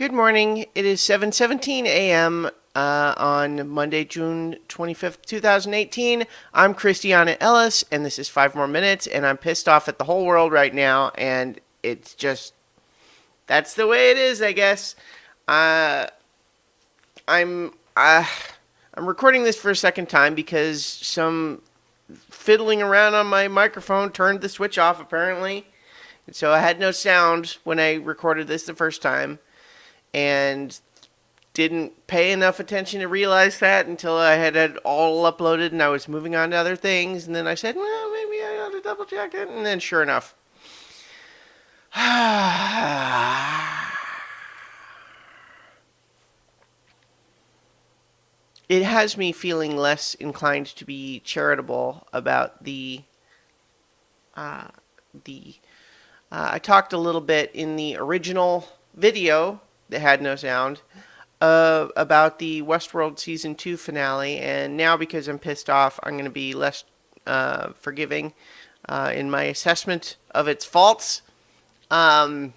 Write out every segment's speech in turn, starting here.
Good morning. It is 7:17 a.m. On Monday, June 25th, 2018. I'm Christiana Ellis, and this is 5 more minutes, and I'm pissed off at the whole world right now, and it's just, that's the way it is, I guess. Uh, I'm, uh, I'm recording this for a second time because some fiddling around on my microphone turned the switch off, apparently. And so I had no sound when I recorded this the first time, and didn't pay enough attention to realize that until I had it all uploaded and I was moving on to other things. And then I said, well, maybe I ought to double check it. And then sure enough, it has me feeling less inclined to be charitable about uh, the. I talked a little bit in the original video that had no sound about the Westworld Season 2 finale, and now because I'm pissed off, I'm going to be less forgiving in my assessment of its faults. I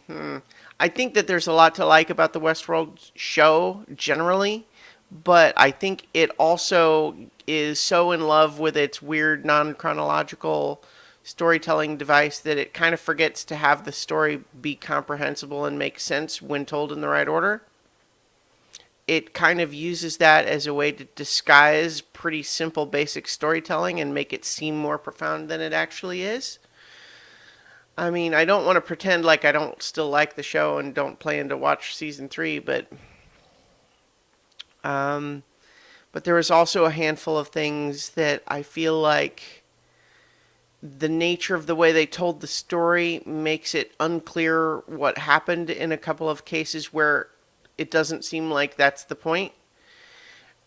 think that there's a lot to like about the Westworld show generally, but I think it also is so in love with its weird non-chronological storytelling device that it kind of forgets to have the story be comprehensible and make sense when told in the right order. It kind of uses that as a way to disguise pretty simple basic storytelling and make it seem more profound than it actually is. I mean, I don't want to pretend like I don't still like the show and don't plan to watch season 3, um, but there was also a handful of things that I feel like the nature of the way they told the story makes it unclear what happened in a couple of cases where it doesn't seem like that's the point.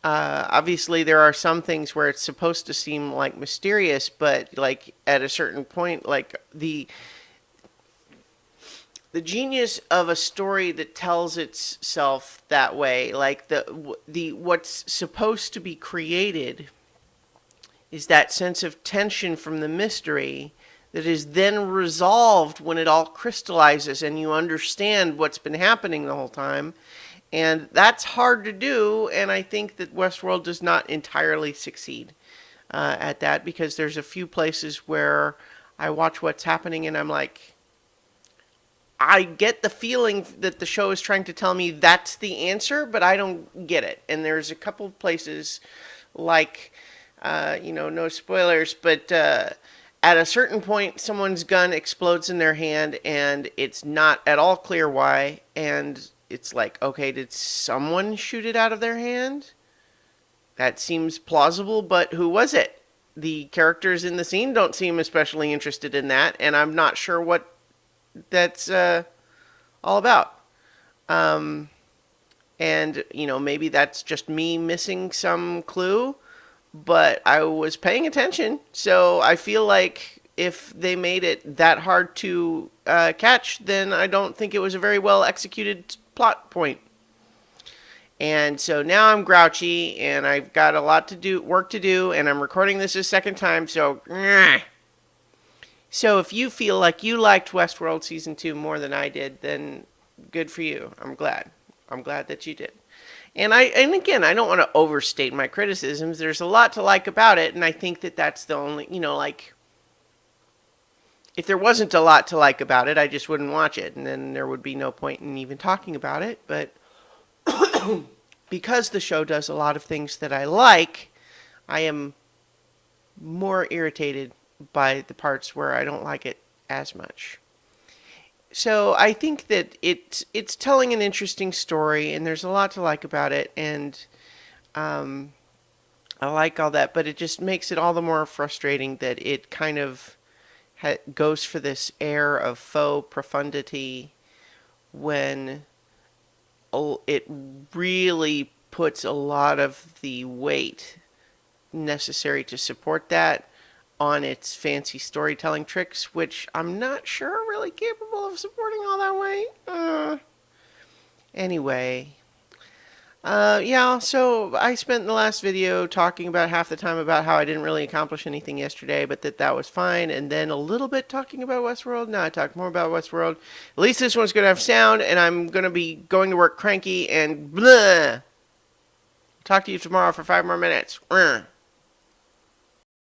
Obviously, there are some things where it's supposed to seem like mysterious, but like at a certain point, like the genius of a story that tells itself that way, like the what's supposed to be created is that sense of tension from the mystery that is then resolved when it all crystallizes and you understand what's been happening the whole time. And that's hard to do, and I think that Westworld does not entirely succeed at that, because there's a few places where I watch what's happening and I'm like, I get the feeling that the show is trying to tell me that's the answer, but I don't get it. And there's a couple of places like, no spoilers, but at a certain point, someone's gun explodes in their hand, and it's not at all clear why. And it's like, okay, did someone shoot it out of their hand? That seems plausible, but who was it? The characters in the scene don't seem especially interested in that, and I'm not sure what that's all about. Um, and, maybe that's just me missing some clue, but I was paying attention, so I feel like if they made it that hard to catch, then I don't think it was a very well executed plot point. And so now I'm grouchy, and I've got a lot to do, work to do, and I'm recording this a second time, so. So if you feel like you liked Westworld Season 2 more than I did, then good for you. I'm glad. I'm glad that you did. And again, I don't want to overstate my criticisms. There's a lot to like about it, and I think that that's the only, like, if there wasn't a lot to like about it, I just wouldn't watch it, and then there would be no point in even talking about it. But because the show does a lot of things that I like, I am more irritated by the parts where I don't like it as much. So I think that it's telling an interesting story, and there's a lot to like about it, and I like all that, but it just makes it all the more frustrating that it kind of goes for this air of faux profundity when it really puts a lot of the weight necessary to support that on its fancy storytelling tricks, which I'm not sure are really capable of supporting all that way. Anyway, Yeah, so I spent the last video talking about half the time about how I didn't really accomplish anything yesterday, but that was fine, and then a little bit talking about Westworld. Now I talk more about Westworld. At least this one's going to have sound, and I'm going to be going to work cranky and blah. Talk to you tomorrow for 5 more minutes.